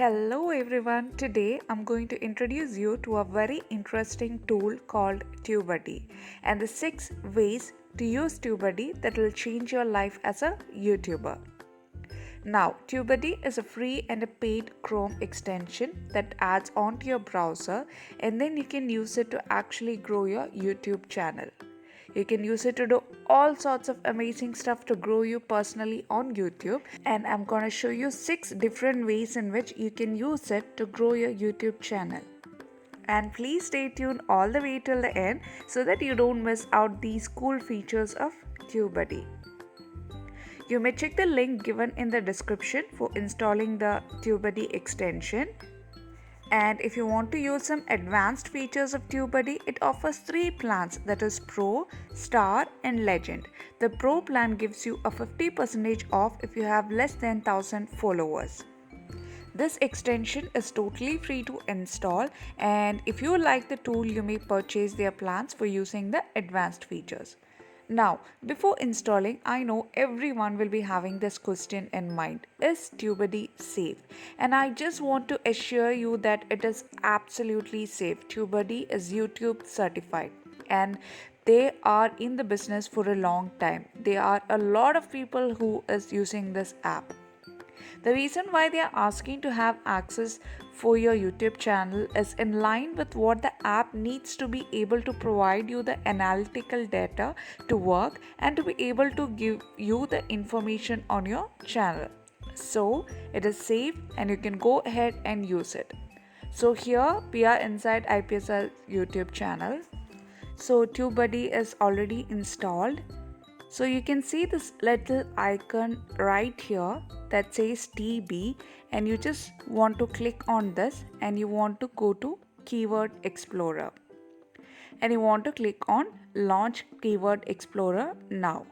Hello everyone. Today I'm going to introduce you to a very interesting tool called TubeBuddy and the 6 ways to use TubeBuddy that will change your life as a YouTuber. Now, TubeBuddy is a free and a paid Chrome extension that adds onto your browser and then you can use it to actually grow your YouTube channel. You can use it to do all sorts of amazing stuff to grow you personally on YouTube. And I'm going to show you 6 different ways in which you can use it to grow your YouTube channel. And please stay tuned all the way till the end so that you don't miss out these cool features of TubeBuddy. You may check the link given in the description for installing the TubeBuddy extension. And if you want to use some advanced features of TubeBuddy, it offers 3 plans, that is Pro, Star and Legend. The Pro plan gives you a 50% off if you have less than 1000 followers. This extension is totally free to install, and if you like the tool, you may purchase their plans for using the advanced features. Now, before installing, I know everyone will be having this question in mind. Is TubeBuddy safe? And I just want to assure you that it is absolutely safe. TubeBuddy is YouTube certified and they are in the business for a long time. There are a lot of people who is using this app. The reason why they are asking to have access for your YouTube channel is in line with what the app needs to be able to provide you the analytical data to work and to be able to give you the information on your channel. So it is safe and you can go ahead and use it. So here we are inside IPSL YouTube channel. So TubeBuddy is already installed. So you can see this little icon right here that says TB, and you just want to click on this and you want to go to Keyword Explorer and you want to click on Launch Keyword Explorer now.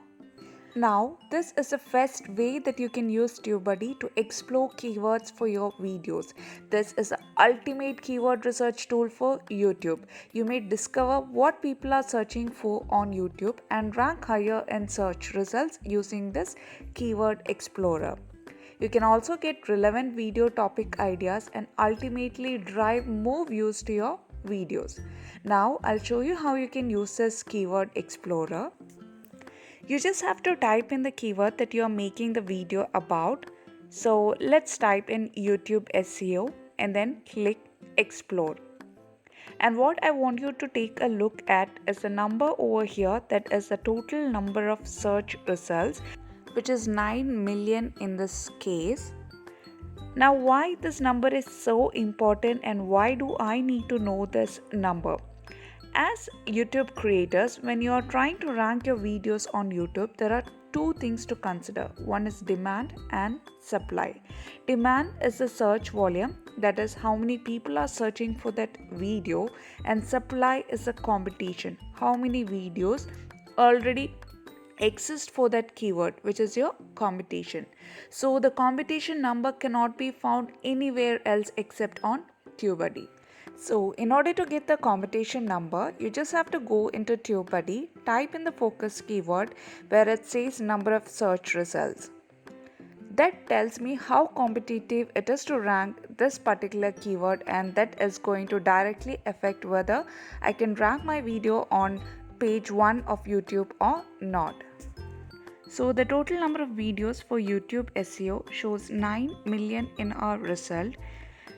Now, this is the first way that you can use TubeBuddy to explore keywords for your videos. This is the ultimate keyword research tool for YouTube. You may discover what people are searching for on YouTube and rank higher in search results using this Keyword Explorer. You can also get relevant video topic ideas and ultimately drive more views to your videos. Now, I'll show you how you can use this Keyword Explorer. You just have to type in the keyword that you are making the video about. So let's type in YouTube SEO and then click explore. And what I want you to take a look at is the number over here, that is the total number of search results, which is 9 million in this case. Now, why this number is so important and why do I need to know this number? As YouTube creators, when you are trying to rank your videos on YouTube, there are 2 things to consider. One is demand and supply. Demand is the search volume, that is how many people are searching for that video, and supply is the competition, how many videos already exist for that keyword, which is your competition. So the competition number cannot be found anywhere else except on TubeBuddy. So in order to get the competition number, you just have to go into TubeBuddy, type in the focus keyword where it says number of search results. That tells me how competitive it is to rank this particular keyword, and that is going to directly affect whether I can rank my video on page 1 of YouTube or not. So the total number of videos for YouTube SEO shows 9 million in our result.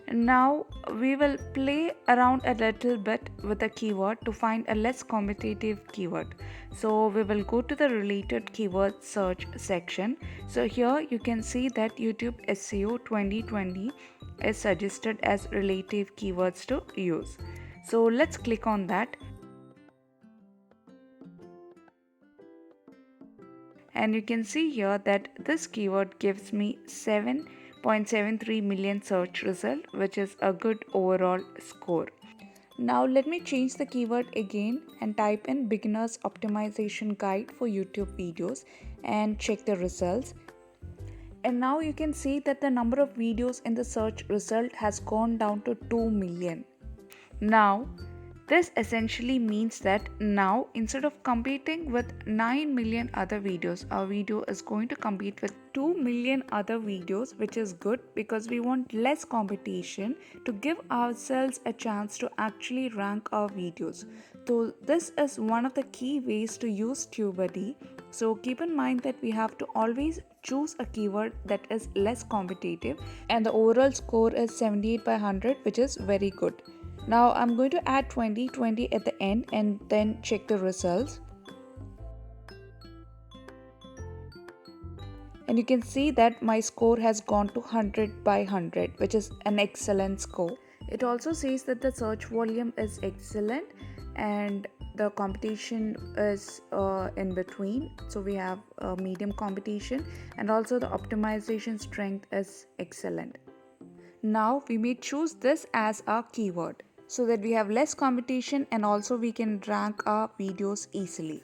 Now we will play around a little bit with a keyword to find a less competitive keyword. So we will go to the related keyword search section. So here you can see that YouTube SEO 2020 is suggested as relative keywords to use. So let's click on that. And you can see here that this keyword gives me 7.73 million search result, which is a good overall score. Now let me change the keyword again and type in beginners optimization guide for YouTube videos and check the results. And now you can see that the number of videos in the search result has gone down to 2 million. Now This essentially means that now, instead of competing with 9 million other videos, our video is going to compete with 2 million other videos, which is good because we want less competition to give ourselves a chance to actually rank our videos. So, this is one of the key ways to use TubeBuddy. So, keep in mind that we have to always choose a keyword that is less competitive, and the overall score is 78 by 100, which is very good. Now I'm going to add 20 at the end and then check the results. And you can see that my score has gone to 100 by 100, which is an excellent score. It also says that the search volume is excellent and the competition is in between. So we have medium competition, and also the optimization strength is excellent. Now we may choose this as our keyword so that we have less competition and also we can rank our videos easily.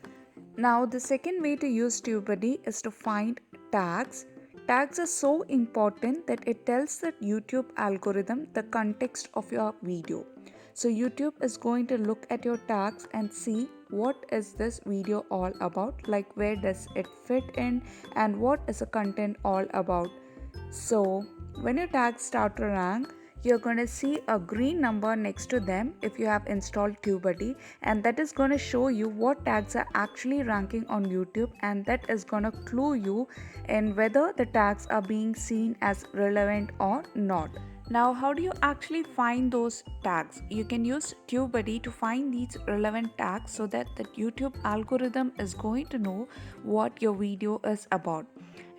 Now the second way to use TubeBuddy is to find tags. Tags are so important that it tells the YouTube algorithm the context of your video. So YouTube is going to look at your tags and see what is this video all about, like where does it fit in and what is the content all about. So when your tags start to rank, you're going to see a green number next to them if you have installed TubeBuddy, and that is going to show you what tags are actually ranking on YouTube, and that is going to clue you in whether the tags are being seen as relevant or not. Now, how do you actually find those tags? You can use TubeBuddy to find these relevant tags so that the YouTube algorithm is going to know what your video is about.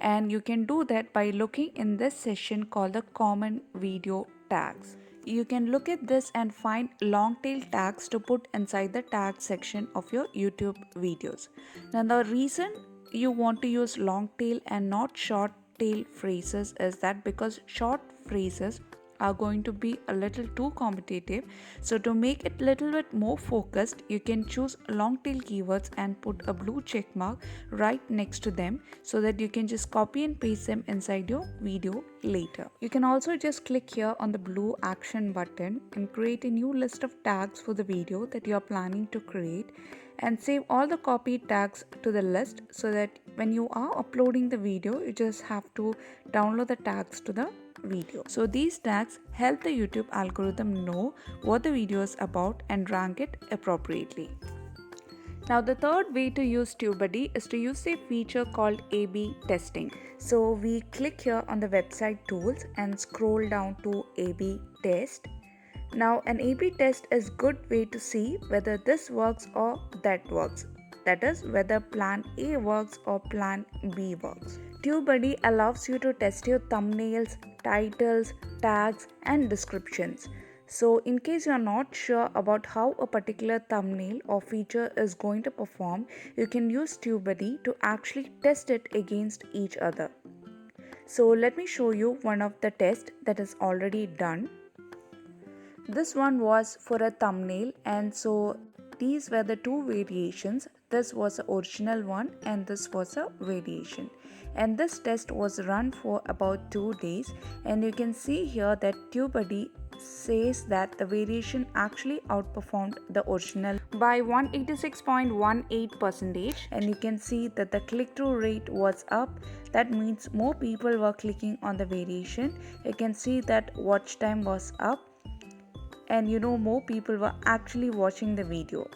And you can do that by looking in this session called the common video tags. You can look at this and find long tail tags to put inside the tag section of your YouTube videos. Now, the reason you want to use long tail and not short tail phrases is that because short phrases are going to be a little too competitive. So to make it a little bit more focused, you can choose long tail keywords and put a blue check mark right next to them so that you can just copy and paste them inside your video later. You can also just click here on the blue action button and create a new list of tags for the video that you are planning to create, and save all the copied tags to the list so that when you are uploading the video, you just have to download the tags to the video. So these tags help the YouTube algorithm know what the video is about and rank it appropriately. Now the third way to use TubeBuddy is to use a feature called A/B testing. So we click here on the website tools and scroll down to A/B test. Now an A/B test is good way to see whether this works or that works. That is, whether plan A works or plan B works. TubeBuddy allows you to test your thumbnails, titles, tags, and descriptions. So in case you are not sure about how a particular thumbnail or feature is going to perform, you can use TubeBuddy to actually test it against each other. So let me show you one of the tests that is already done. This one was for a thumbnail, and so these were the two variations. This was the original one and this was a variation, and this test was run for about 2 days, and you can see here that TubeBuddy says that the variation actually outperformed the original by 186.18%, and you can see that the click-through rate was up. That means more people were clicking on the variation. You can see that watch time was up, and more people were actually watching the video.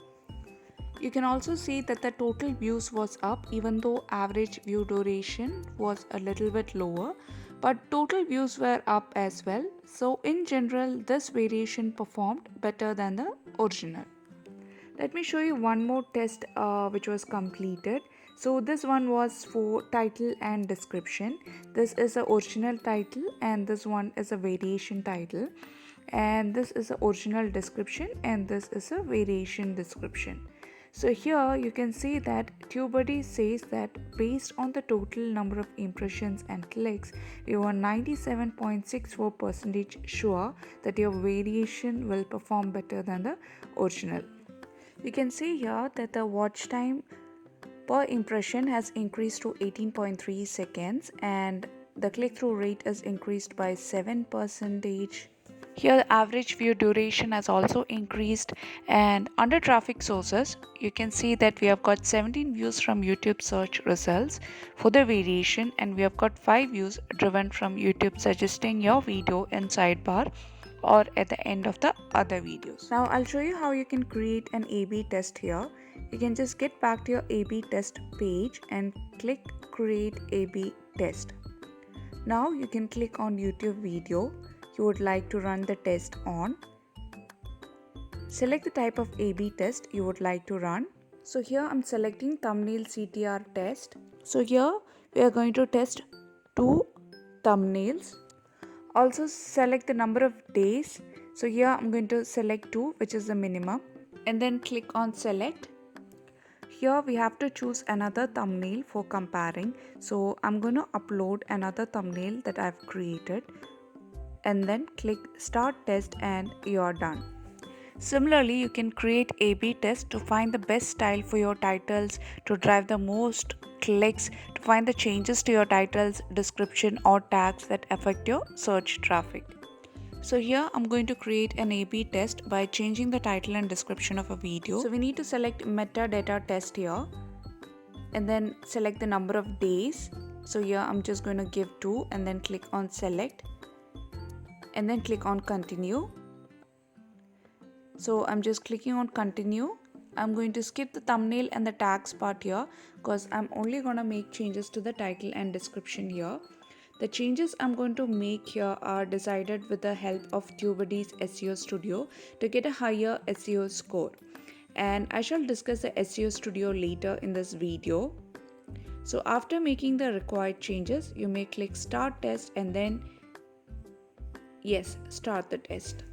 You can also see that the total views was up even though average view duration was a little bit lower, but total views were up as well. So in general, this variation performed better than the original. Let me show you one more test which was completed. So this one was for title and description. This is the original title and this one is a variation title, and this is the original description and this is a variation description. So here you can see that TubeBuddy says that based on the total number of impressions and clicks, you are 97.64% sure that your variation will perform better than the original. You can see here that the watch time per impression has increased to 18.3 seconds and the click-through rate is increased by 7%. Here, the average view duration has also increased, and under traffic sources, you can see that we have got 17 views from YouTube search results for the variation, and we have got 5 views driven from YouTube suggesting your video in sidebar or at the end of the other videos. Now, I'll show you how you can create an A/B test here. You can just get back to your A/B test page and click Create A/B Test. Now, you can click on YouTube video you would like to run the test on. Select the type of A/B test you would like to run. So here I'm selecting thumbnail CTR test. So here we are going to test 2 thumbnails. Also select the number of days. So here I'm going to select 2, which is the minimum, and then click on select. Here we have to choose another thumbnail for comparing. So I'm going to upload another thumbnail that I've created, and then click start test and you're done. Similarly, you can create A/B test to find the best style for your titles, to drive the most clicks, to find the changes to your titles, description or tags that affect your search traffic. So here I'm going to create an A/B test by changing the title and description of a video. So we need to select metadata test here and then select the number of days. So here I'm just going to give 2 and then click on select and then click on continue. So I'm just clicking on continue. I'm going to skip the thumbnail and the tags part here because I'm only going to make changes to the title and description here. The changes I'm going to make here are decided with the help of TubeBuddy's SEO Studio to get a higher SEO score. And I shall discuss the SEO Studio later in this video. So after making the required changes, you may click start test and then start the test.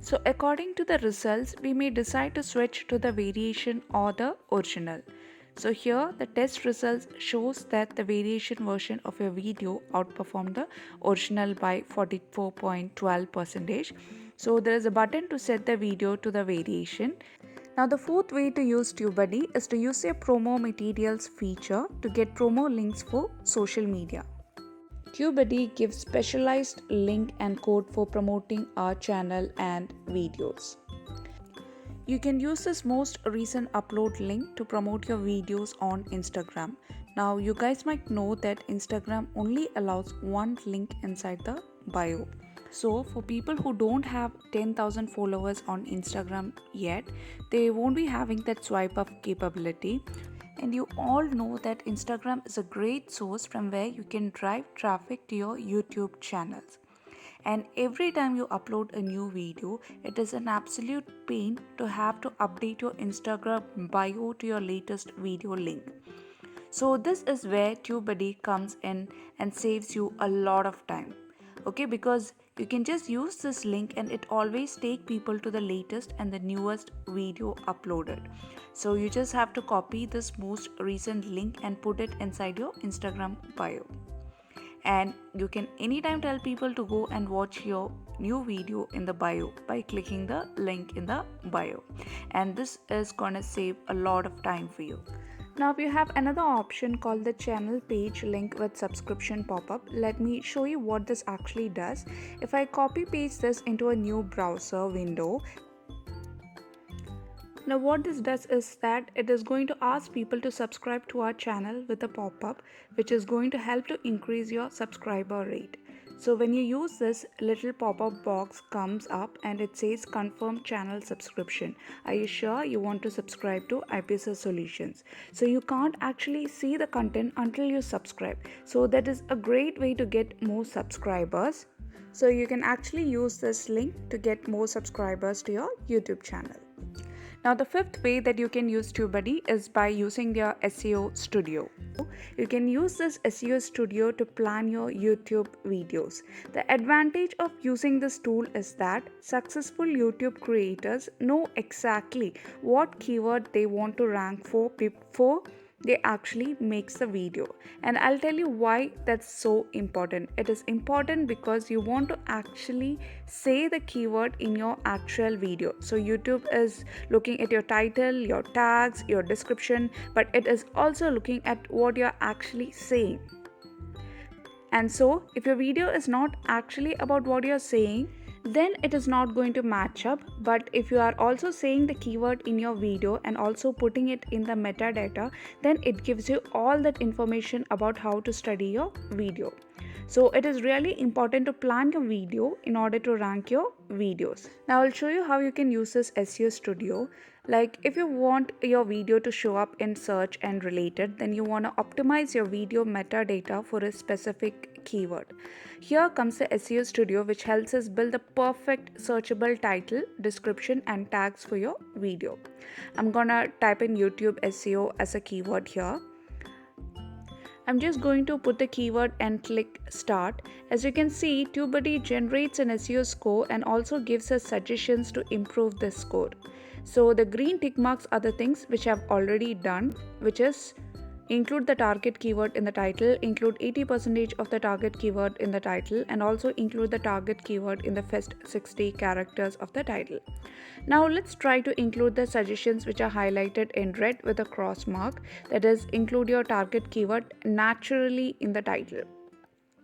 So according to the results, we may decide to switch to the variation or the original. So here the test results shows that the variation version of your video outperformed the original by 44.12%. So there is a button to set the video to the variation. Now the fourth way to use TubeBuddy is to use a promo materials feature to get promo links for social media. TubeBuddy gives specialized link and code for promoting our channel and videos. You can use this most recent upload link to promote your videos on Instagram. Now you guys might know that Instagram only allows one link inside the bio. So for people who don't have 10,000 followers on Instagram yet, they won't be having that swipe up capability. And you all know that Instagram is a great source from where you can drive traffic to your YouTube channels. And every time you upload a new video, it is an absolute pain to have to update your Instagram bio to your latest video link. So this is where TubeBuddy comes in and saves you a lot of time. Okay, because you can just use this link and it always take people to the latest and the newest video uploaded. So you just have to copy this most recent link and put it inside your Instagram bio. And you can anytime tell people to go and watch your new video in the bio by clicking the link in the bio. And this is gonna save a lot of time for you. Now we have another option called the channel page link with subscription pop-up. Let me show you what this actually does. If I copy paste this into a new browser window, now what this does is that it is going to ask people to subscribe to our channel with a pop-up, which is going to help to increase your subscriber rate. So when you use this, little pop-up box comes up and it says confirm channel subscription. Are you sure you want to subscribe to IPSS Solutions? So you can't actually see the content until you subscribe. So that is a great way to get more subscribers. So you can actually use this link to get more subscribers to your YouTube channel. Now the fifth way that you can use TubeBuddy is by using their SEO Studio. You can use this SEO Studio to plan your YouTube videos. The advantage of using this tool is that successful YouTube creators know exactly what keyword they want to rank for before they actually makes the video. And I'll tell you why that's so important. It is important because you want to actually say the keyword in your actual video. So YouTube is looking at your title, your tags, your description, but it is also looking at what you're actually saying. And so if your video is not actually about what you're saying, then it is not going to match up. But if you are also saying the keyword in your video and also putting it in the metadata, then it gives you all that information about how to study your video. So it is really important to plan your video in order to rank your videos. Now I'll show you how you can use this SEO Studio. Like if you want your video to show up in search and related, then you want to optimize your video metadata for a specific keyword. Here comes the SEO Studio, which helps us build the perfect searchable title, description and tags for your video. I'm gonna type in YouTube SEO as a keyword here. I'm just going to put the keyword and click start. As you can see, TubeBuddy generates an SEO score and also gives us suggestions to improve this score. So the green tick marks are the things which I've already done, which is include the target keyword in the title, include 80% of the target keyword in the title, and also include the target keyword in the first 60 characters of the title. Now let's try to include the suggestions which are highlighted in red with a cross mark, that is, include your target keyword naturally in the title.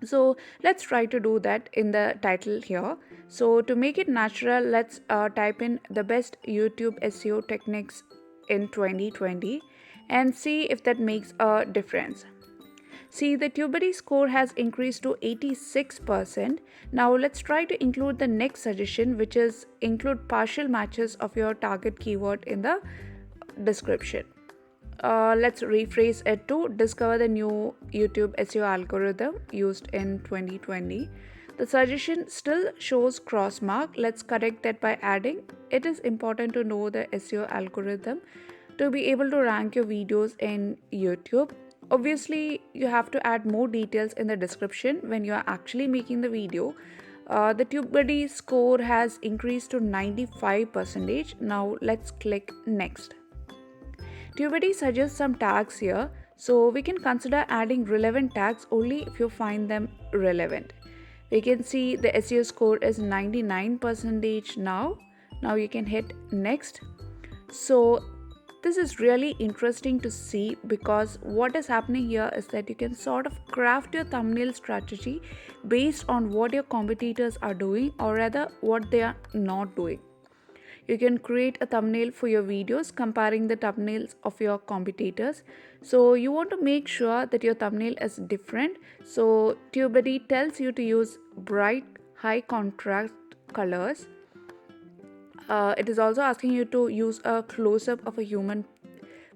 So let's try to do that in the title here. So to make it natural, let's type in the best YouTube SEO techniques in 2020 and see if that makes a difference. See, the TubeBuddy score has increased to 86%. Now let's try to include the next suggestion, which is include partial matches of your target keyword in the description. Let's rephrase it to discover the new YouTube SEO algorithm used in 2020. The suggestion still shows cross mark. Let's correct that by adding, it is important to know the SEO algorithm to be able to rank your videos in YouTube. Obviously, you have to add more details in the description when you are actually making the video. The TubeBuddy score has increased to 95%. Now let's click next. TubeBuddy suggests some tags here, so we can consider adding relevant tags only if you find them relevant. We can see the SEO score is 99% now. Now you can hit next. So this is really interesting to see, because what is happening here is that you can sort of craft your thumbnail strategy based on what your competitors are doing, or rather what they are not doing. You can create a thumbnail for your videos comparing the thumbnails of your competitors. So you want to make sure that your thumbnail is different. So TubeBuddy tells you to use bright, high contrast colors. It is also asking you to use a close-up of a human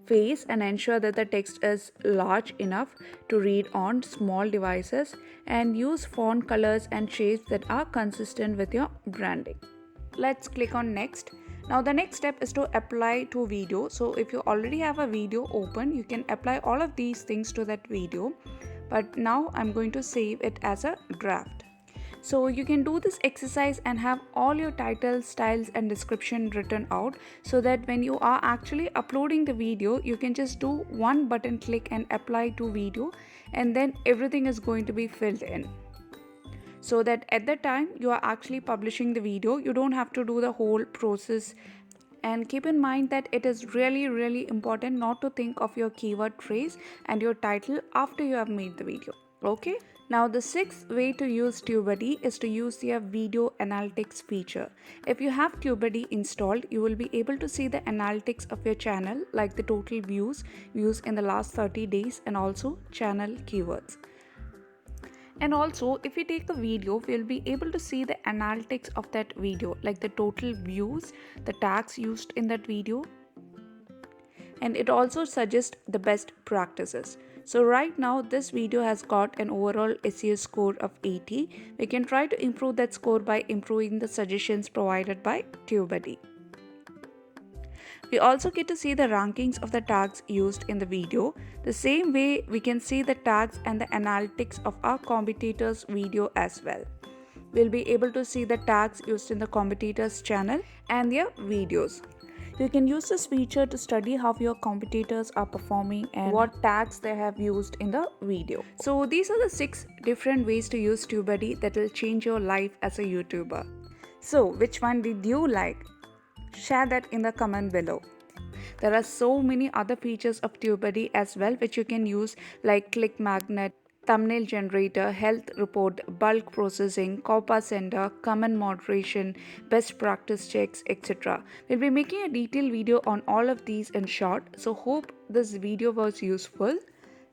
face and ensure that the text is large enough to read on small devices, and use font colors and shapes that are consistent with your branding. Let's click on next. Now the next step is to apply to video. So if you already have a video open, you can apply all of these things to that video. But now I'm going to save it as a draft. So you can do this exercise and have all your titles, styles and description written out, so that when you are actually uploading the video, you can just do one button click and apply to video, and then everything is going to be filled in. So that at the time you are actually publishing the video, you don't have to do the whole process. And keep in mind that it is really important not to think of your keyword phrase and your title after you have made the video. Okay. Now the sixth way to use TubeBuddy is to use their video analytics feature. If you have TubeBuddy installed, you will be able to see the analytics of your channel, like the total views in the last 30 days and also channel keywords. And also, if you take a video, we'll be able to see the analytics of that video, like the total views, the tags used in that video, and it also suggests the best practices. So right now this video has got an overall SEO score of 80. We can try to improve that score by improving the suggestions provided by TubeBuddy. We also get to see the rankings of the tags used in the video. The same way we can see the tags and the analytics of our competitors' video as well. We'll be able to see the tags used in the competitors' channel and their videos. You can use this feature to study how your competitors are performing and what tags they have used in the video. So these are the 6 different ways to use TubeBuddy that will change your life as a YouTuber. So which one did you like? Share that in the comment below. There are so many other features of TubeBuddy as well which you can use, like click magnet, thumbnail generator, health report, bulk processing, COPPA sender, comment moderation, best practice checks, etc. We'll be making a detailed video on all of these in short, so hope this video was useful.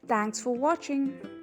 Thanks for watching.